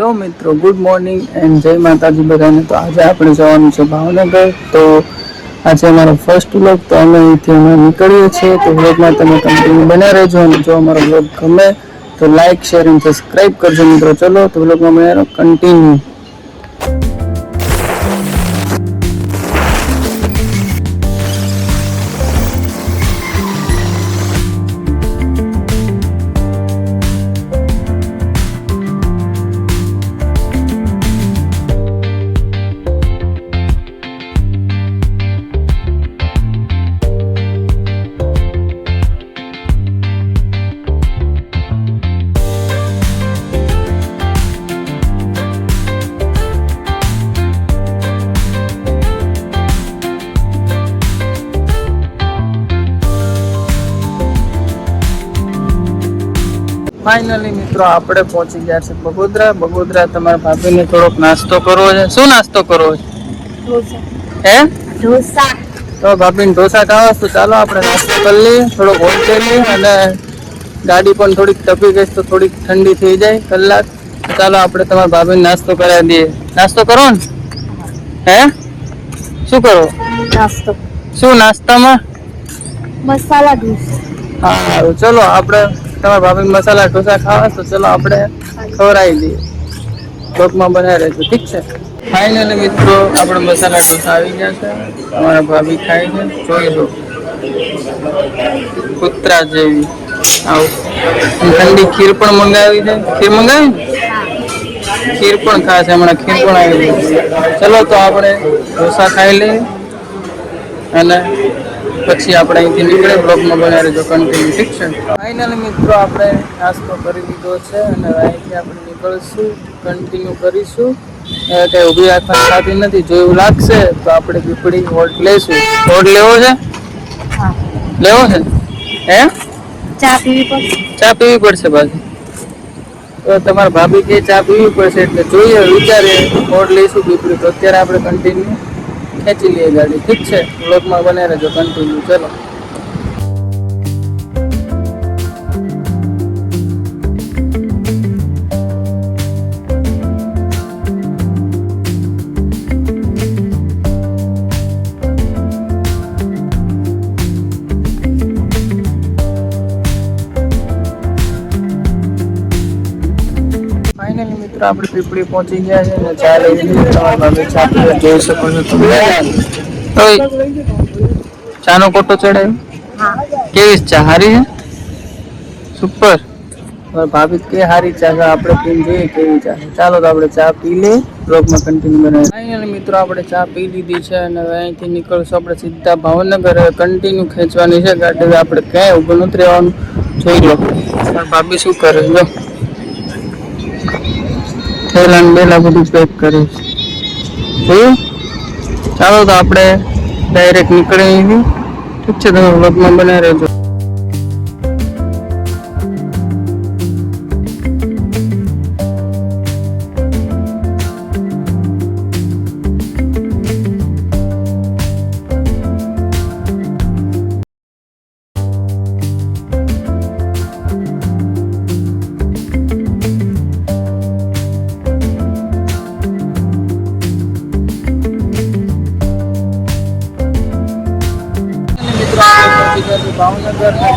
Hello મિત્રો, good morning and જય માતાજી બધાને। તો આજે આપણે જવાનું છે ભાવનગર। તો આજે અમારો ફર્સ્ટ વ્લોગ, તો અમે અહીંથી નીકળીએ છીએ। તો વ્લોગમાં તમે કન્ટિન્યુ બન્યા રહેજો અને જો અમારો વ્લોગ ગમે તો લાઇક શેર અને સબસ્ક્રાઈબ કરજો મિત્રો। ચલો તો વ્લોગમાં બન્યા રહો કન્ટિન્યુ। फाइनली मित्रों આપણે પહોંચી ગયા છે બગોદરા। તમારા ભાભીને થોડોક નાસ્તો કરવો છે। શું નાસ્તો કરવો છે? ઢોસા। હે? ઢોસા। તો ભાભીને ઢોસા ખાવા તો ચાલો આપણે નાસ્તો કરી લઈએ, થોડોક હોલ્ડ કરી લઈએ અને ગાડી પણ થોડીક તપી ગઈ તો થોડીક ઠંડી થઈ જાય કલાક। ચાલો આપણે તમારા ભાભીને નાસ્તો કરાવી દઈએ। નાસ્તો કરો ને? હે? શું કરો? નાસ્તો। શું નાસ્તામાં? મસાલા ઢોસા। હા ચલો આપણે તમારા ભાભી મસાલા ઢોસા ખાવા તો ચલો આપણે ખવડાવી દઈએ। બ્લોગમાં બનાવી રહેજો, ઠીક છે? ફાઇનલી મિત્રો આપણે મસાલા ઢોસા આવી ગયા છે। તમારા ભાભી ખાઈ છે, જોઈ લો કૂતરા જેવી। આવું ઠંડી ખીર પણ મંગાવી છે। ખીર મંગાવી ને? ખીર પણ ખાશે હમણાં, ખીર પણ આવી ગઈ। ચલો તો આપણે ઢોસા ખાઈ લઈએ અને પછી આપણે અહીંથી નીકળે। બ્લોગમાં બનાવી રહેજો કન્ટિન્યુ, ઠીક છે? ફાઇનલી મિત્રો આપણે નાસ્તો કરી લીધો છે અને અહીંથી આપણે નીકળશું, કન્ટિન્યુ કરીશું। કંઈ ઊભી રાખવાની થતી નથી, જો એવું લાગશે તો આપણે પીપળી હોલ્ટ લઈશું। હોલ્ટ લેવો છે? લેવો છે? હે? ચા પીવી પડશે પાછી? તો તમારા ભાભી કે ચા પીવી પડશે એટલે જોઈએ, વિચારે હોલ્ટ લઈશું પીપળી। તો અત્યારે આપણે કન્ટિન્યુ ખેંચી લઈએ ગાડી, ઠીક છે? બ્લોગમાં બને રહેજો કન્ટિન્યુ, ચલો। ફાઇનલી મિત્રો આપણે પીપળી પહોંચી ગયા છે અને ચા લઈ લીધી। તમારા ભાભી ચા પીવા જોઈ શકો છો તમે। ચાનો કોટો ચડાવ્યો? કેવી ચા? હારી છે? સુપર। ભાભી કે હારી ચા છે, આપણે પીને જોઈએ કેવી ચા છે। ચાલો તો આપણે ચા પી લઈએ, બ્લોગમાં કન્ટિન્યુ બનાવીએ। ફાઇનલી મિત્રો આપણે ચા પી લીધી છે અને હવે અહીંથી નીકળશું આપણે સીધા ભાવનગર। કન્ટિન્યુ ખેંચવાની છે ગાડી, આપણે ક્યાંય ઊભું નથી રહેવાનું, જોઈ લો ભાભી શું કરે જો। થેલા બેલા બધું પેક કરે છે, જોયું? ચાલો તો આપણે ડાયરેક્ટ નીકળી અહીંથી, ઠીક છે? તમે વ્લોગમાં બનાવી રહેજો।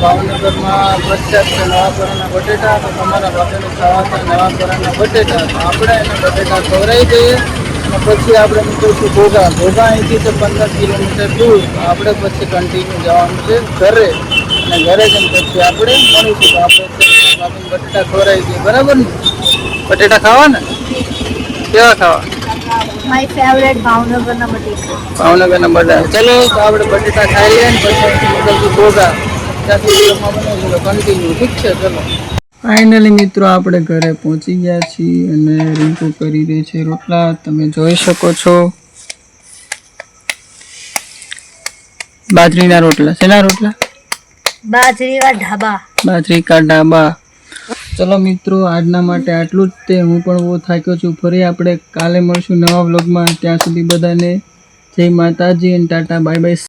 ભાવનગરમાં પ્રખ્યાત છે નવાપરાના બટેટા। તો તમારા ભાભીને ખાવા હતા નવાપરાના બટેટા, તો આપણે એને બટેટા ખવડાવી દઈએ અને પછી આપણે નીકળીશું ઘોઘા। અહીંથી છે 15 કિલોમીટર દૂર। તો આપણે પછી કન્ટિન્યુ જવાનું છે ઘરે અને ઘરે જઈને પછી આપણે મળીશું। તો આપણે ભાભીને બટેટા ખવડાવી દઈએ, બરાબર ને? બટેટા ખાવા ને? કેવા ખાવા? માય ફેવરેટ ભાવનગરના બટેટા। ભાવનગરના બટેટા, ચલો તો આપણે બટેટા ખાઈ લઈએ ને પછી નીકળશું ઘોઘા। કન્ટિન્યુ, ઠીક છે? ચલો ફાઇનલી મિત્રો આપણે ઘરે પહોંચી ગયા છીએ અને રીંકુ કરી રહી છે રોટલા, તમે જોઈ શકો છો। બાજરીના રોટલા। શેના રોટલા? બાજરી કા ઢાબા। ચલો મિત્રો આજના માટે આટલું જ તે। હું પણ બહુ થાક્યો છું। ફરી આપણે કાલે મળશું નવા વ્લોગમાં। ત્યાં સુધી બધાને જય માતાજી અને ટાટા, બાય બાય।